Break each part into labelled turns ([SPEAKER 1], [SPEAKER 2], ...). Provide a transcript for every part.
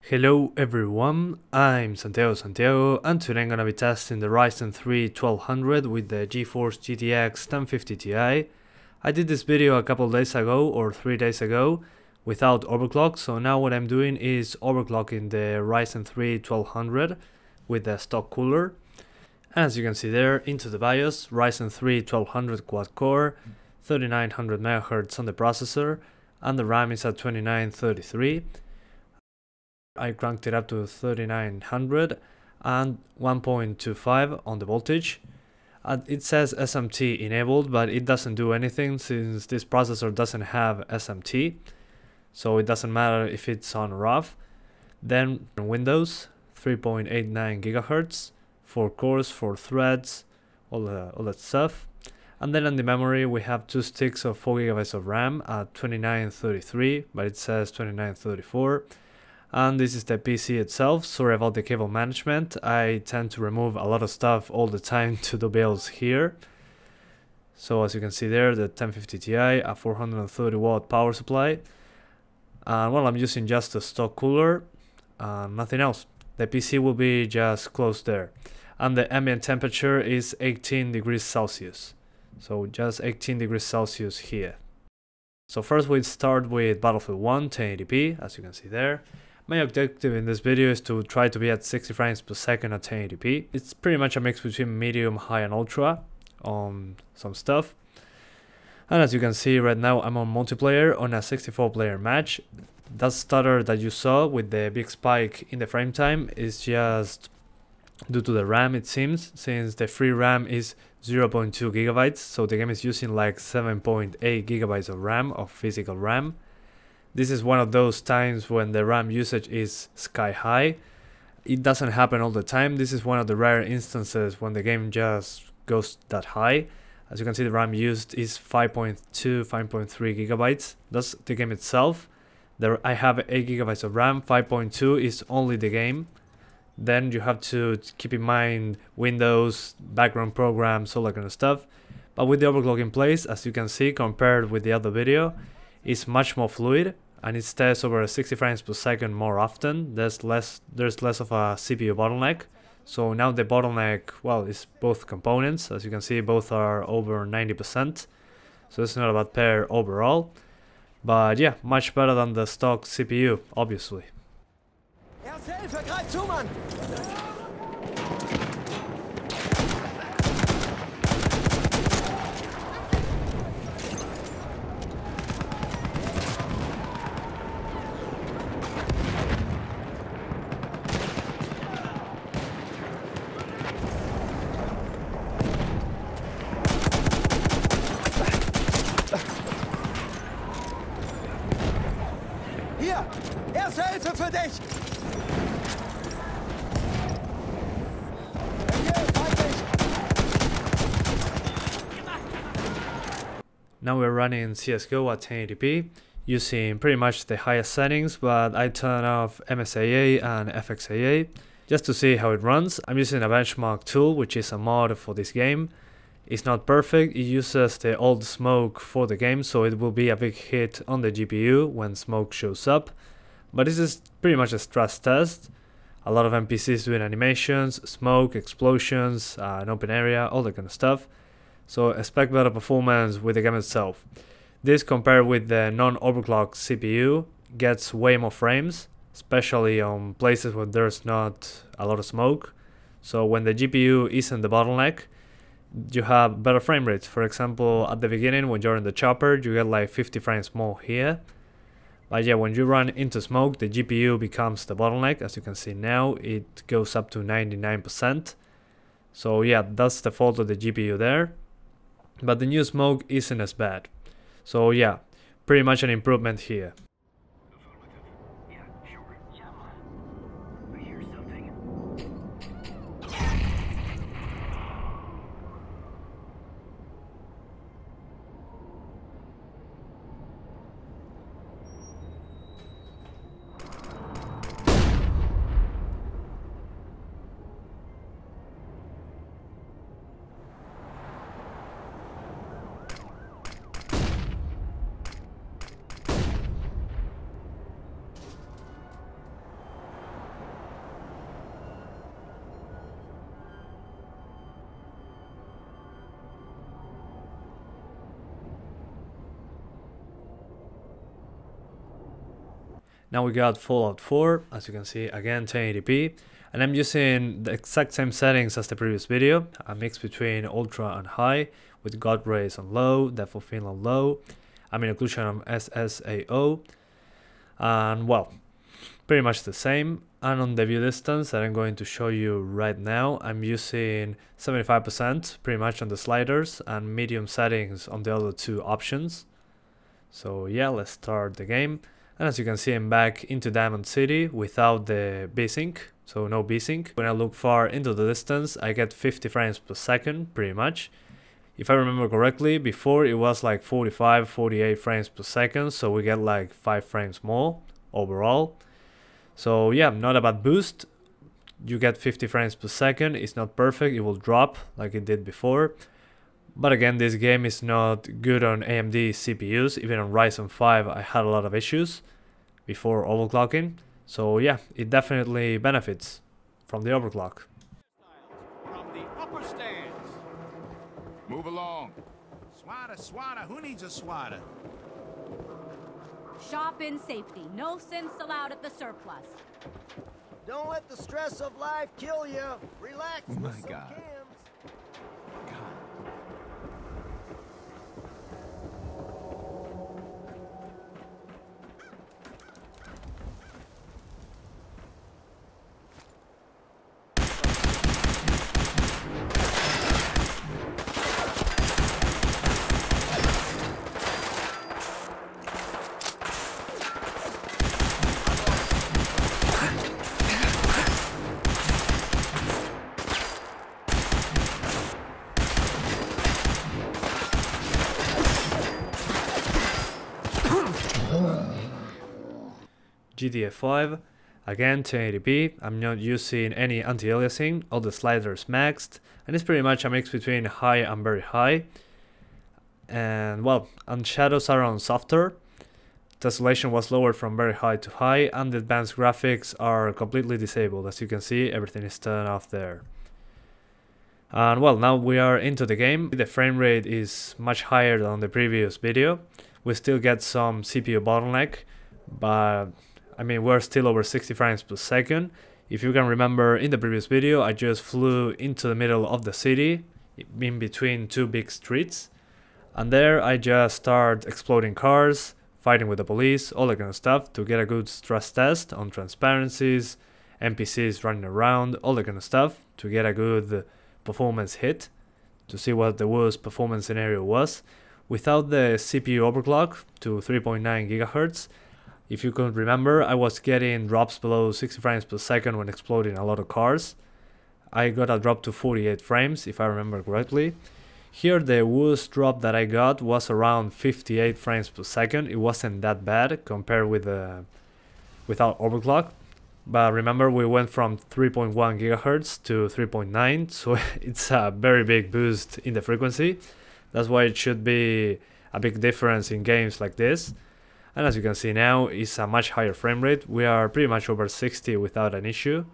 [SPEAKER 1] Hello everyone, I'm Santiago, and today I'm gonna be testing the Ryzen 3 1200 with the GeForce GTX 1050 Ti. I did this video a couple days ago or 3 days ago without overclock, so now what I'm doing is overclocking the Ryzen 3 1200 with the stock cooler. And as you can see there, into the BIOS, Ryzen 3 1200 quad core, 3900 MHz on the processor, and the RAM is at 2933. I cranked it up to 3900 and 1.25 on the voltage. It says SMT enabled, but it doesn't do anything since this processor doesn't have SMT, so it doesn't matter if it's on or off. Then Windows 3.89 GHz, 4 cores, 4 threads, all that stuff. And then on the memory we have 2 sticks of 4 GB of RAM at 2933, but it says 2934. And this is the PC itself. Sorry about the cable management. I tend to remove a lot of stuff all the time to the builds here. So as you can see there, the 1050 Ti, a 430 watt power supply. And well, I'm using just a stock cooler and nothing else. The PC will be just close there. And the ambient temperature is 18 degrees Celsius. So just 18 degrees Celsius here. So first we start with Battlefield 1 1080p, as you can see there. My objective in this video is to try to be at 60 frames per second at 1080p. It's pretty much a mix between medium, high and ultra on some stuff. And as you can see right now I'm on multiplayer on a 64 player match. That stutter that you saw with the big spike in the frame time is just due to the RAM, it seems, since the free RAM is 0.2 gigabytes, so the game is using like 7.8 gigabytes of RAM, of physical RAM. This is one of those times when the RAM usage is sky high. It doesn't happen all the time. This is one of the rare instances when the game just goes that high. As you can see, the RAM used is 5.2, 5.3 gigabytes. That's the game itself. I have 8 gigabytes of RAM, 5.2 is only the game. Then you have to keep in mind Windows, background programs, all that kind of stuff. But with the overclock in place, as you can see, compared with the other video, it's much more fluid and it stays over 60 frames per second more often. There's less of a CPU bottleneck. So now the bottleneck, well, is both components. As you can see, both are over 90%. So it's not a bad pair overall. But yeah, much better than the stock CPU, obviously.
[SPEAKER 2] Erste Hilfe, greif zu, Mann! Hier! Erste Hilfe für dich!
[SPEAKER 1] Now we're running CSGO at 1080p using pretty much the highest settings, but I turn off MSAA and FXAA just to see how it runs. I'm using a benchmark tool, which is a mod for this game. It's not perfect, it uses the old smoke for the game, so it will be a big hit on the GPU when smoke shows up. But this is pretty much a stress test. A lot of NPCs doing animations, smoke, explosions, an open area, all that kind of stuff. So expect better performance with the game itself. This compared with the non-overclocked CPU gets way more frames, especially on places where there's not a lot of smoke. So when the GPU isn't the bottleneck, you have better frame rates. For example, at the beginning when you're in the chopper, you get like 50 frames more here. But yeah, when you run into smoke, the GPU becomes the bottleneck. As you can see now, it goes up to 99%. So yeah, that's the fault of the GPU there. But the new smoke isn't as bad. So yeah, pretty much an improvement here. Now we got Fallout 4, as you can see, again 1080p, and I'm using the exact same settings as the previous video, a mix between ultra and high, with God rays on low, depth of field on low, ambient occlusion on SSAO, and well, pretty much the same. And on the view distance that I'm going to show you right now, I'm using 75% pretty much on the sliders and medium settings on the other two options. So yeah, let's start the game. And as you can see, I'm back into Diamond City without the V-Sync, so no V-Sync. When I look far into the distance, I get 50 frames per second, pretty much. If I remember correctly, before it was like 45, 48 frames per second, so we get like 5 frames more overall. So yeah, not a bad boost. You get 50 frames per second. It's not perfect, it will drop like it did before. But again, this game is not good on AMD CPUs. Even on Ryzen 5 I had a lot of issues before overclocking. So yeah, it definitely benefits from the overclock.
[SPEAKER 3] From the upper stands.
[SPEAKER 4] Move along.
[SPEAKER 3] Swatter, who needs a swatter?
[SPEAKER 5] Shop in safety. No sense allowed at the surplus.
[SPEAKER 2] Don't let the stress of life kill you. Relax
[SPEAKER 4] Oh my
[SPEAKER 2] with some
[SPEAKER 4] God.
[SPEAKER 2] cams.
[SPEAKER 1] GDR4, again 1080p. I'm not using any anti-aliasing, all the sliders maxed, and it's pretty much a mix between high and very high. And well, and shadows are on softer. Tessellation was lowered from very high to high, and the advanced graphics are completely disabled. As you can see, everything is turned off there. And well, now we are into the game. The frame rate is much higher than the previous video. We still get some CPU bottleneck, but I mean, we're still over 60 frames per second. If you can remember, in the previous video, I just flew into the middle of the city, in between two big streets. And there I just start exploding cars, fighting with the police, all that kind of stuff, to get a good stress test on transparencies, NPCs running around, all that kind of stuff, to get a good performance hit, to see what the worst performance scenario was. Without the CPU overclock to 3.9 GHz, if you can remember, I was getting drops below 60 frames per second when exploding a lot of cars. I got a drop to 48 frames, if I remember correctly. Here the worst drop that I got was around 58 frames per second. It wasn't that bad compared with without overclock. But remember, we went from 3.1 GHz to 3.9, so it's a very big boost in the frequency. That's why it should be a big difference in games like this. And as you can see now, it's a much higher frame rate. We are pretty much over 60 without an issue.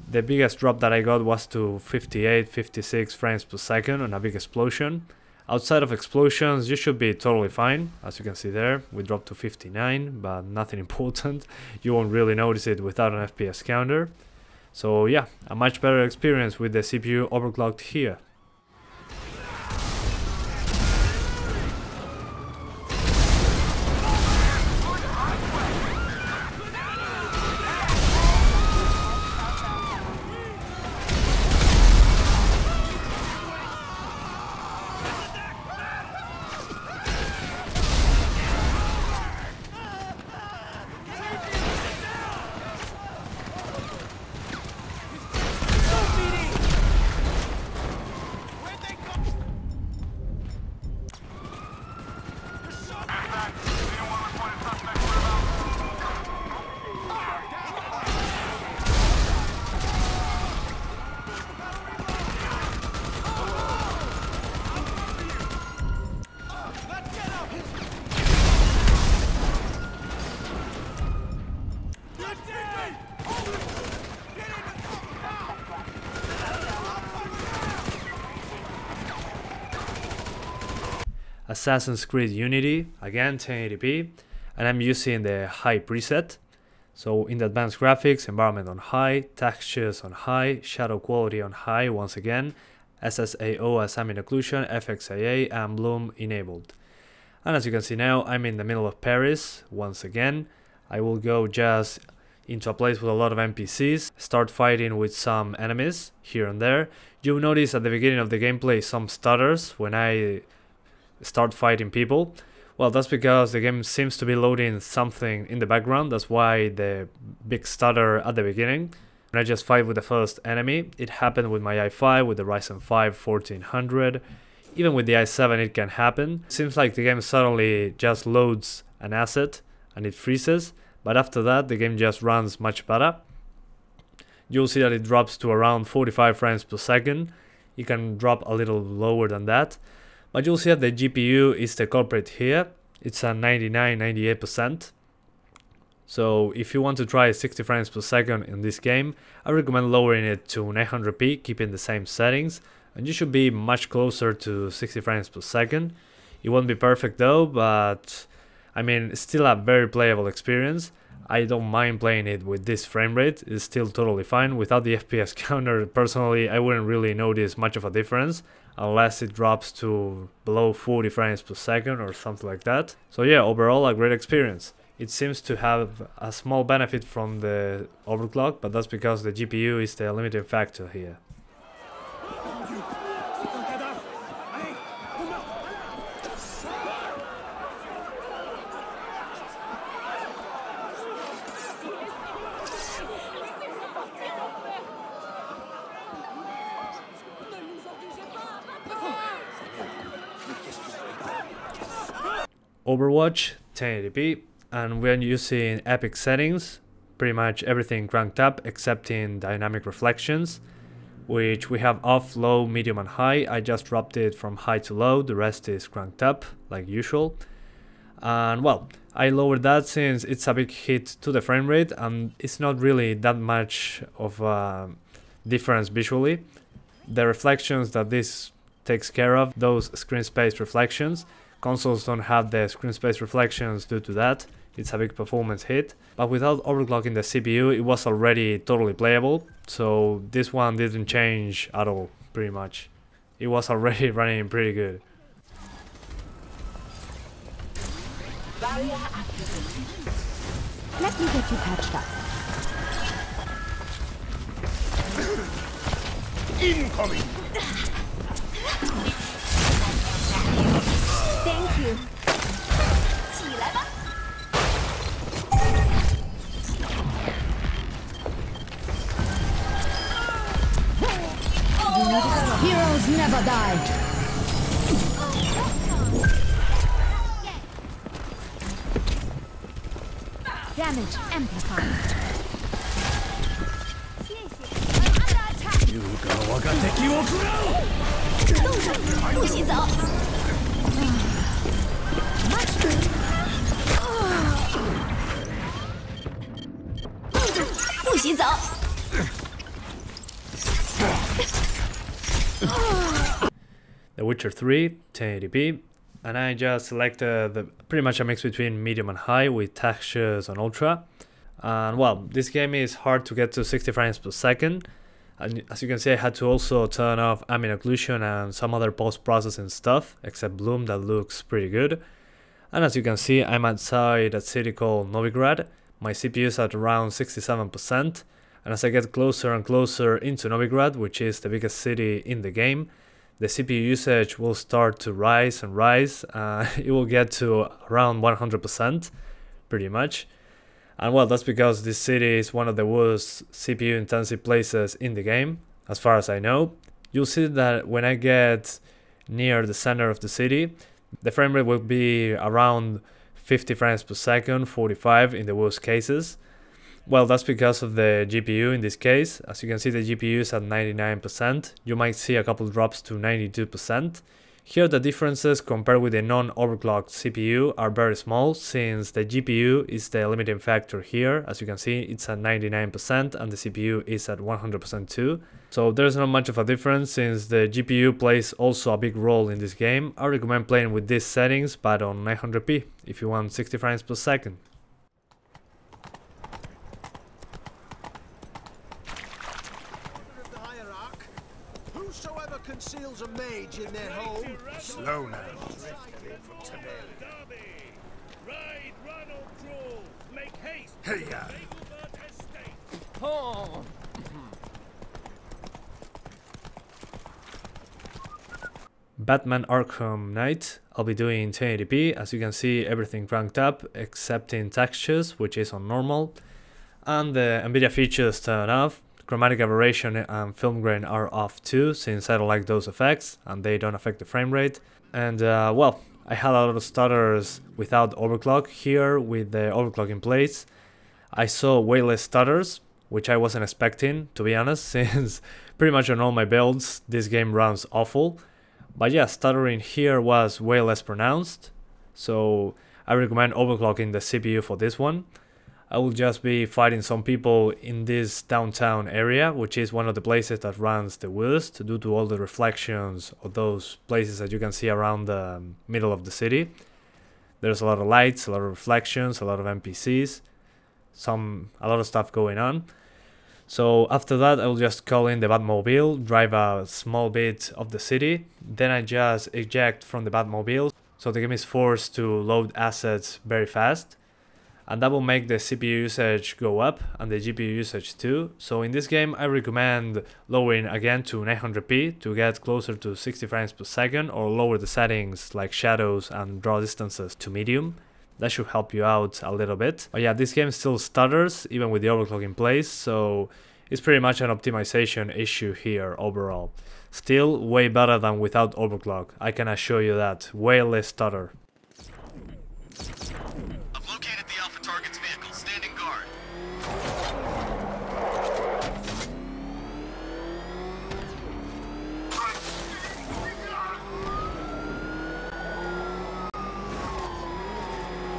[SPEAKER 1] The biggest drop that I got was to 58, 56 frames per second on a big explosion. Outside of explosions, you should be totally fine. As you can see there, we dropped to 59, but nothing important. You won't really notice it without an FPS counter. So yeah, a much better experience with the CPU overclocked here. Assassin's Creed Unity, again 1080p, and I'm using the high preset. So in the advanced graphics, environment on high, textures on high, shadow quality on high once again, SSAO as ambient occlusion, FXAA and bloom enabled. And as you can see now, I'm in the middle of Paris once again. I will go just into a place with a lot of NPCs, start fighting with some enemies here and there. You'll notice at the beginning of the gameplay some stutters when I start fighting people. Well, that's because the game seems to be loading something in the background. That's why the big stutter at the beginning. When I just fight with the first enemy, it happened with my i5, with the Ryzen 5 1400. Even with the i7 it can happen. It seems like the game suddenly just loads an asset and it freezes. But after that, the game just runs much better. You'll see that it drops to around 45 frames per second. It can drop a little lower than that. But you'll see that the GPU is the culprit here. It's at 99–98%. So if you want to try 60 frames per second in this game, I recommend lowering it to 900p, keeping the same settings. And you should be much closer to 60 frames per second. It won't be perfect though, but I mean, it's still a very playable experience. I don't mind playing it with this frame rate. It's still totally fine. Without the FPS counter, personally, I wouldn't really notice much of a difference unless it drops to below 40 frames per second or something like that. So yeah, overall a great experience. It seems to have a small benefit from the overclock, but that's because the GPU is the limiting factor here. Overwatch 1080p, and we're using epic settings, pretty much everything cranked up except in dynamic reflections, which we have off, low, medium and high. I just dropped it from high to low, the rest is cranked up like usual. And well, I lowered that since it's a big hit to the frame rate and it's not really that much of a difference visually. The reflections that this takes care of, those screen space reflections, consoles don't have the screen space reflections due to that. It's a big performance hit. But without overclocking the CPU, it was already totally playable. So this one didn't change at all, pretty much. It was already running pretty good.
[SPEAKER 5] Let me get you patched up.
[SPEAKER 4] Incoming!
[SPEAKER 5] Thank you.
[SPEAKER 6] Heroes never die.
[SPEAKER 5] Damage amplified.
[SPEAKER 1] The Witcher 3 1080p, and I just selected pretty much a mix between medium and high with textures on ultra. And well, this game is hard to get to 60 frames per second, and as you can see I had to also turn off ambient occlusion and some other post-processing stuff, except bloom that looks pretty good. And as you can see, I'm outside a city called Novigrad. My CPU is at around 67%, and as I get closer and closer into Novigrad, which is the biggest city in the game, the CPU usage will start to rise and rise. It will get to around 100%, pretty much. And well, that's because this city is one of the worst CPU intensive places in the game, as far as I know. You'll see that when I get near the center of the city, the frame rate will be around 50 frames per second, 45 in the worst cases. Well, that's because of the GPU in this case. As you can see, the GPU is at 99%. You might see a couple drops to 92%. Here the differences compared with the non-overclocked CPU are very small, since the GPU is the limiting factor here. As you can see, it's at 99% and the CPU is at 100% too. So there's not much of a difference, since the GPU plays also a big role in this game. I recommend playing with these settings, but on 900p if you want 60 frames per second.
[SPEAKER 2] Whosoever conceals a mage in their home.
[SPEAKER 7] Slow now.
[SPEAKER 3] Ride, run, or crawl. Make haste.
[SPEAKER 7] Hey, ya.
[SPEAKER 2] Oh.
[SPEAKER 1] Batman Arkham Knight, I'll be doing 1080p. As you can see, everything cranked up except in textures, which is on normal, and the NVIDIA features turn off. Chromatic aberration and film grain are off too, since I don't like those effects and they don't affect the frame rate. And well, I had a lot of stutters without overclock. Here, with the overclock in place, I saw way less stutters, which I wasn't expecting, to be honest, since pretty much on all my builds this game runs awful. But yeah, stuttering here was way less pronounced, so I recommend overclocking the CPU for this one. I will just be fighting some people in this downtown area, which is one of the places that runs the worst due to all the reflections of those places that you can see around the middle of the city. There's a lot of lights, a lot of reflections, a lot of NPCs, a lot of stuff going on. So after that, I will just call in the Batmobile, drive a small bit of the city, then I just eject from the Batmobile, so the game is forced to load assets very fast, and that will make the CPU usage go up and the GPU usage too. So in this game, I recommend lowering again to 900p to get closer to 60 frames per second, or lower the settings like shadows and draw distances to medium. That should help you out a little bit. But yeah, this game still stutters even with the overclock in place, so it's pretty much an optimization issue here overall. Still way better than without overclock, I can assure you that. Way less stutter.
[SPEAKER 8] I've located the Alpha target's vehicle, standing guard.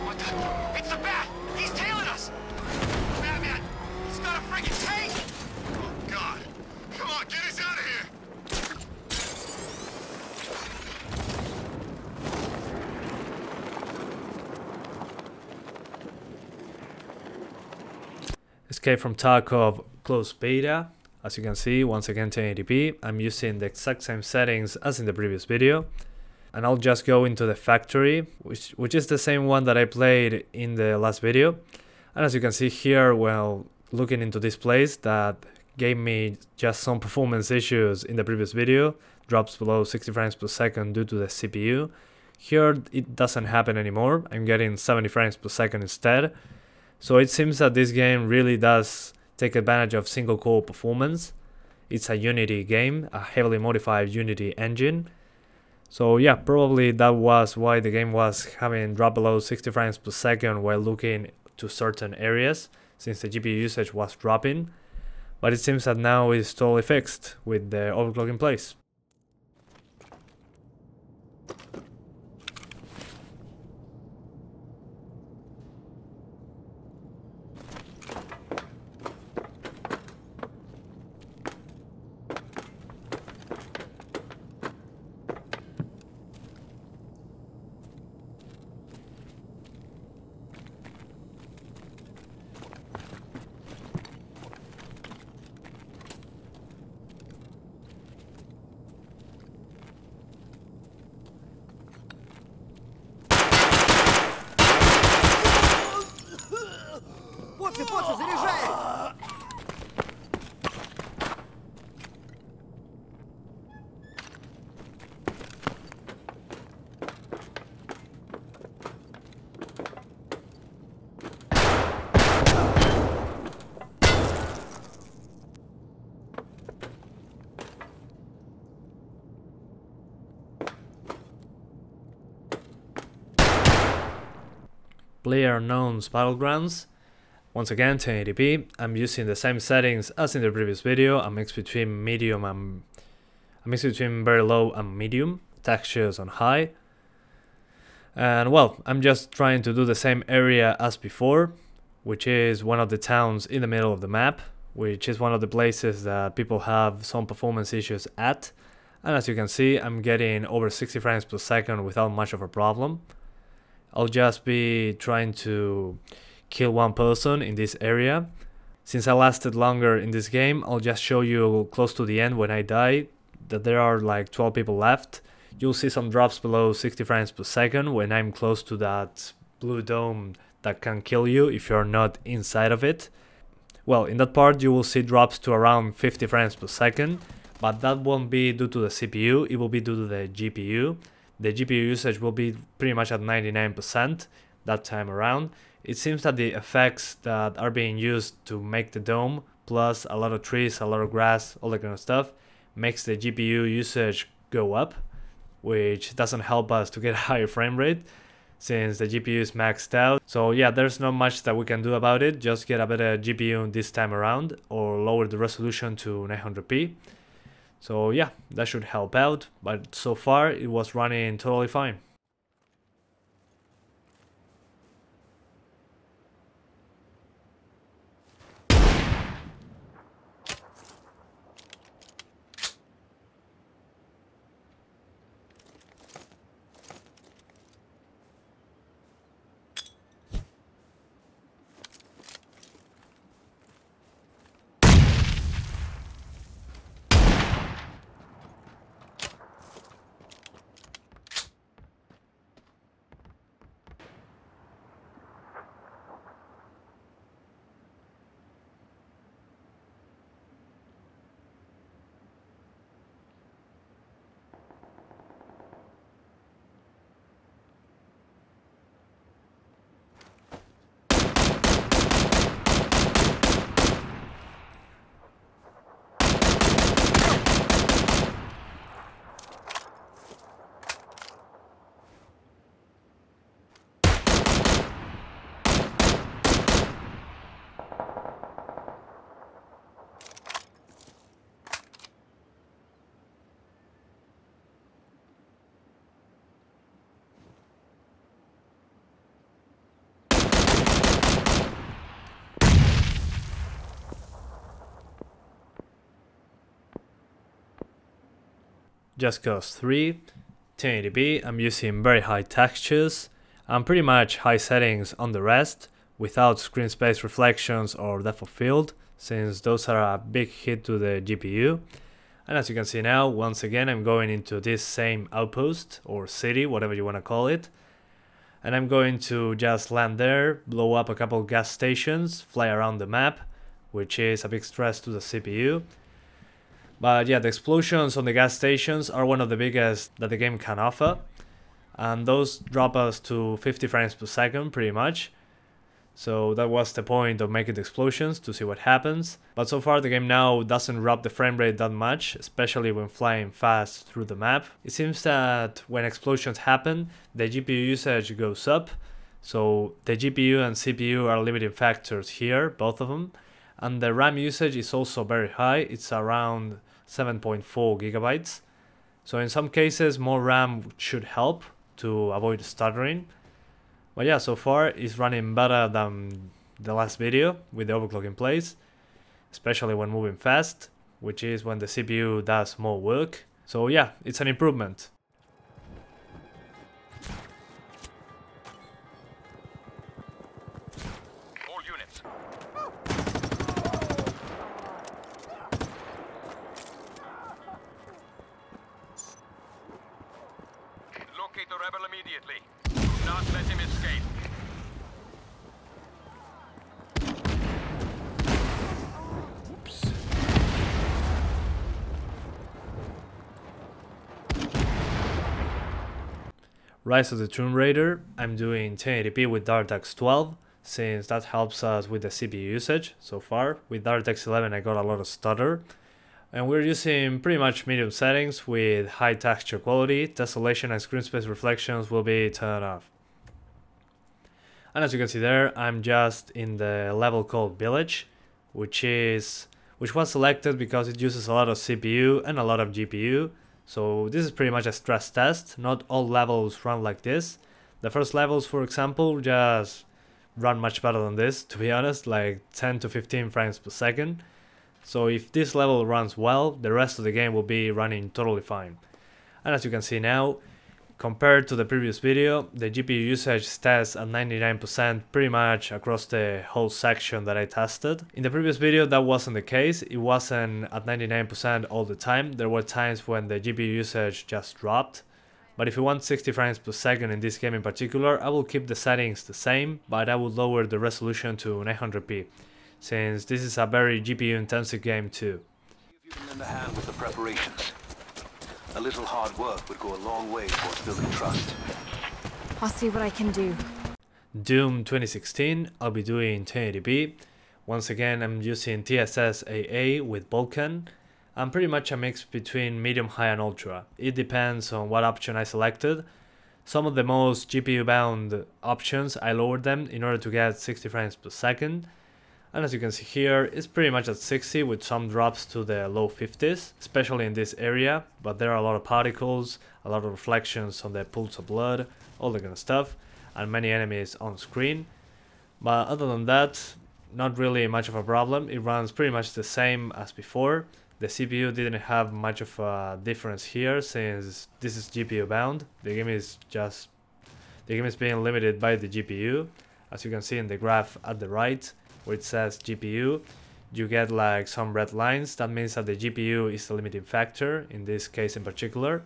[SPEAKER 8] What the? It's the Bat! He's tailing us! Batman! He's got a friggin' tank! Oh, God. Come on, get us out of here!
[SPEAKER 1] Escape from Tarkov closed beta. As you can see, once again 1080p. I'm using the exact same settings as in the previous video. And I'll just go into the factory, which is the same one that I played in the last video. And as you can see here, well, looking into this place that gave me just some performance issues in the previous video, drops below 60 frames per second due to the CPU. Here it doesn't happen anymore, I'm getting 70 frames per second instead. So it seems that this game really does take advantage of single core performance. It's a Unity game, a heavily modified Unity engine. So yeah, probably that was why the game was having drop below 60 frames per second while looking to certain areas, since the GPU usage was dropping. But it seems that now it's totally fixed with the overclock in place.
[SPEAKER 2] Forza, заряжай!
[SPEAKER 1] PlayerUnknown's Battlegrounds. Once again 1080p. I'm using the same settings as in the previous video. A mix between very low and medium, textures on high. And well, I'm just trying to do the same area as before, which is one of the towns in the middle of the map, which is one of the places that people have some performance issues at. And as you can see, I'm getting over 60 frames per second without much of a problem. I'll just be trying to kill one person in this area. Since I lasted longer in this game, I'll just show you close to the end when I die that there are like 12 people left, you'll see some drops below 60 frames per second when I'm close to that blue dome that can kill you if you're not inside of it. Well, in that part you will see drops to around 50 frames per second, but that won't be due to the CPU, it will be due to the GPU. The GPU usage will be pretty much at 99% that time around. It seems that the effects that are being used to make the dome, plus a lot of trees, a lot of grass, all that kind of stuff, makes the GPU usage go up, which doesn't help us to get a higher frame rate since the GPU is maxed out. So yeah, there's not much that we can do about it, just get a better GPU this time around or lower the resolution to 900p. So yeah, that should help out, but so far it was running totally fine. Just Cause 3, 1080p, I'm using very high textures and pretty much high settings on the rest without screen space reflections or depth of field, since those are a big hit to the GPU. And as you can see now, once again I'm going into this same outpost or city, whatever you want to call it, and I'm going to just land there, blow up a couple gas stations, fly around the map, which is a big stress to the CPU. But yeah, the explosions on the gas stations are one of the biggest that the game can offer, and those drop us to 50 frames per second pretty much. So that was the point of making the explosions, to see what happens. But so far the game now doesn't drop the frame rate that much, especially when flying fast through the map. It seems that when explosions happen, the GPU usage goes up. So the GPU and CPU are limiting factors here, both of them. And the RAM usage is also very high, it's around 7.4 gigabytes. So in some cases more RAM should help to avoid stuttering. But yeah, so far it's running better than the last video with the overclock in place, especially when moving fast, which is when the CPU does more work. So yeah, it's an improvement.
[SPEAKER 8] All units. Locate the rebel immediately. Do not let him escape. Oops.
[SPEAKER 1] Rise of the Tomb Raider, I'm doing 1080p with DirectX 12, since that helps us with the CPU usage so far. With DirectX 11 I got a lot of stutter. And we're using pretty much medium settings with high texture quality. Tessellation and screen space reflections will be turned off. And as you can see there, I'm just in the level called Village, which was selected because it uses a lot of CPU and a lot of GPU. So this is pretty much a stress test. Not all levels run like this. The first levels, for example, just run much better than this, to be honest, like 10 to 15 frames per second. So if this level runs well, the rest of the game will be running totally fine. And as you can see now, compared to the previous video, the GPU usage stays at 99% pretty much across the whole section that I tested. In the previous video that wasn't the case, it wasn't at 99% all the time. There were times when the GPU usage just dropped. But if you want 60 frames per second in this game in particular, I will keep the settings the same, but I will lower the resolution to 900p, since this is a very GPU intensive game too.
[SPEAKER 7] Give you in the hand with the preparations. A little hard work would go a long way towards building trust.
[SPEAKER 5] I'll see what I can do.
[SPEAKER 1] Doom 2016, I'll be doing 1080p. Once again, I'm using TSS AA with Vulkan. I'm pretty much a mix between medium, high and ultra. It depends on what option I selected. Some of the most GPU bound options, I lowered them in order to get 60 frames per second. And as you can see here, it's pretty much at 60 with some drops to the low 50s, especially in this area, but there are a lot of particles, a lot of reflections on the pools of blood, all that kind of stuff, and many enemies on screen. But other than that, not really much of a problem. It runs pretty much the same as before. The CPU didn't have much of a difference here since this is GPU bound. The game is being limited by the GPU. As you can see in the graph at the right, where it says GPU, you get like some red lines. That means that the GPU is the limiting factor in this case in particular.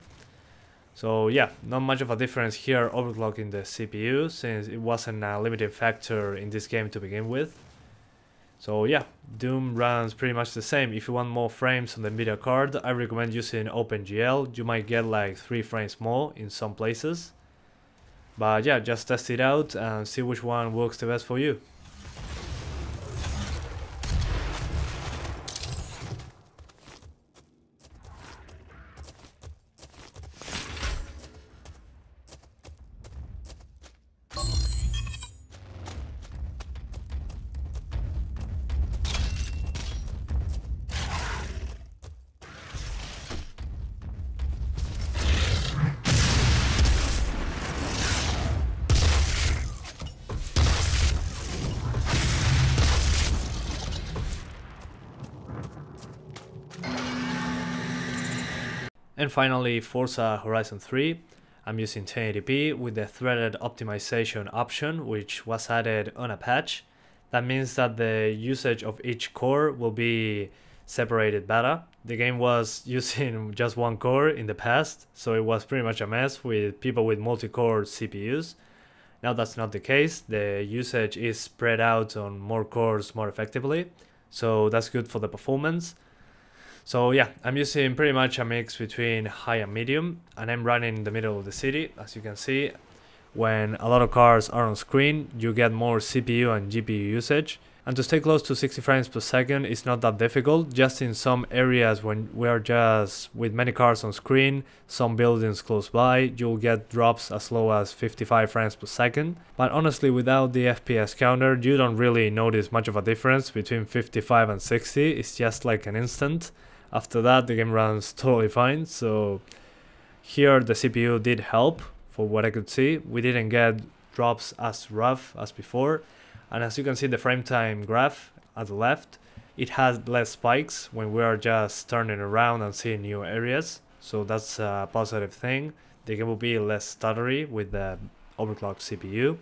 [SPEAKER 1] So yeah, not much of a difference here overclocking the CPU since it wasn't a limiting factor in this game to begin with. So yeah, Doom runs pretty much the same. If you want more frames on the NVIDIA card, I recommend using OpenGL. You might get like 3 frames more in some places. But yeah, just test it out and see which one works the best for you. And finally, Forza Horizon 3. I'm using 1080p with the threaded optimization option, which was added on a patch. That means that the usage of each core will be separated better. The game was using just one core in the past, so it was pretty much a mess with people with multi-core CPUs. Now that's not the case. The usage is spread out on more cores more effectively, so that's good for the performance. So yeah, I'm using pretty much a mix between high and medium, and I'm running in the middle of the city. As you can see, when a lot of cars are on screen, you get more CPU and GPU usage. And to stay close to 60 frames per second is not that difficult. Just in some areas when we are just with many cars on screen, some buildings close by, you'll get drops as low as 55 frames per second. But honestly, without the FPS counter, you don't really notice much of a difference between 55 and 60. It's just like an instant. After that, the game runs totally fine. So here the CPU did help for what I could see. We didn't get drops as rough as before. And as you can see the frame time graph at the left, it has less spikes when we are just turning around and seeing new areas. So that's a positive thing. The game will be less stuttery with the overclocked CPU.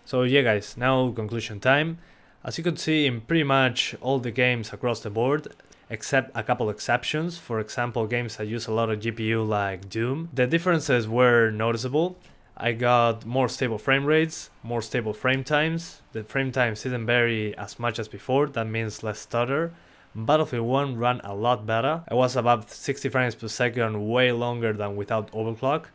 [SPEAKER 1] So yeah guys, now conclusion time. As you can see in pretty much all the games across the board, except a couple exceptions, for example games that use a lot of GPU like Doom, the differences were noticeable. I got more stable frame rates, more stable frame times. The frame times didn't vary as much as before, that means less stutter. Battlefield 1 ran a lot better. I was above 60 frames per second way longer than without overclock.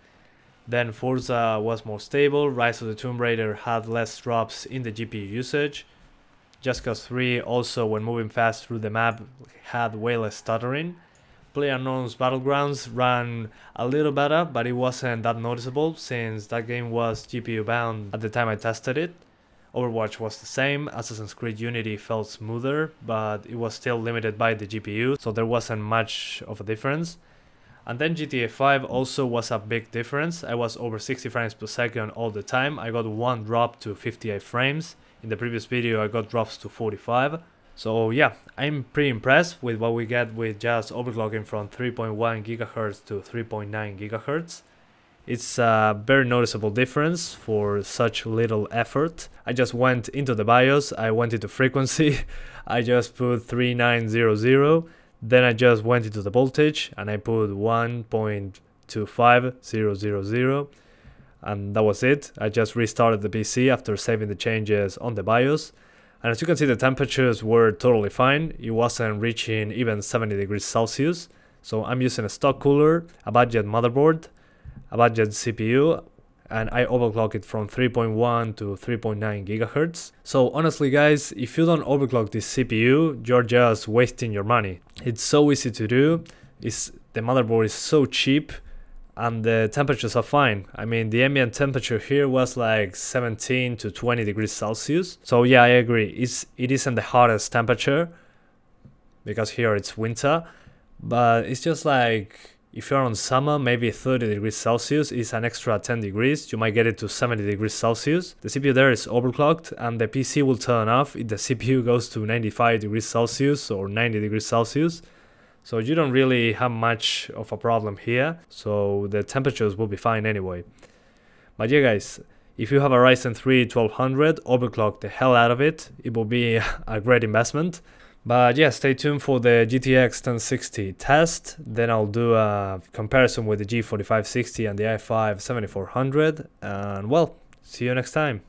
[SPEAKER 1] Then Forza was more stable, Rise of the Tomb Raider had less drops in the GPU usage. Just Cause 3 also, when moving fast through the map, had way less stuttering. PlayerUnknown's Battlegrounds ran a little better, but it wasn't that noticeable since that game was GPU bound at the time I tested it. Overwatch was the same, Assassin's Creed Unity felt smoother, but it was still limited by the GPU, so there wasn't much of a difference. And then GTA 5 also was a big difference. I was over 60 frames per second all the time. I got one drop to 58 frames. In the previous video I got drops to 45. So yeah, I'm pretty impressed with what we get with just overclocking from 3.1 GHz to 3.9 GHz. It's a very noticeable difference for such little effort. I just went into the BIOS, I went into frequency, I just put 3900, then I just went into the voltage and I put 1.25000, and that was it. I just restarted the PC after saving the changes on the BIOS. And as you can see, the temperatures were totally fine. It wasn't reaching even 70 degrees Celsius. So I'm using a stock cooler, a budget motherboard, a budget CPU, and I overclock it from 3.1 to 3.9 gigahertz. So honestly guys, if you don't overclock this CPU, you're just wasting your money. It's so easy to do. The motherboard is so cheap and the temperatures are fine. I mean, the ambient temperature here was like 17 to 20 degrees Celsius. So yeah, I agree. It isn't the hottest temperature because here it's winter, but it's just like if you're on summer, maybe 30 degrees Celsius is an extra 10 degrees. You might get it to 70 degrees Celsius. The CPU there is overclocked and the PC will turn off if the CPU goes to 95 degrees Celsius or 90 degrees Celsius. So you don't really have much of a problem here, so the temperatures will be fine anyway. But yeah guys, if you have a Ryzen 3 1200, overclock the hell out of it. It will be a great investment. But yeah, stay tuned for the GTX 1060 test. Then I'll do a comparison with the G4560 and the i5 7400. And well, see you next time.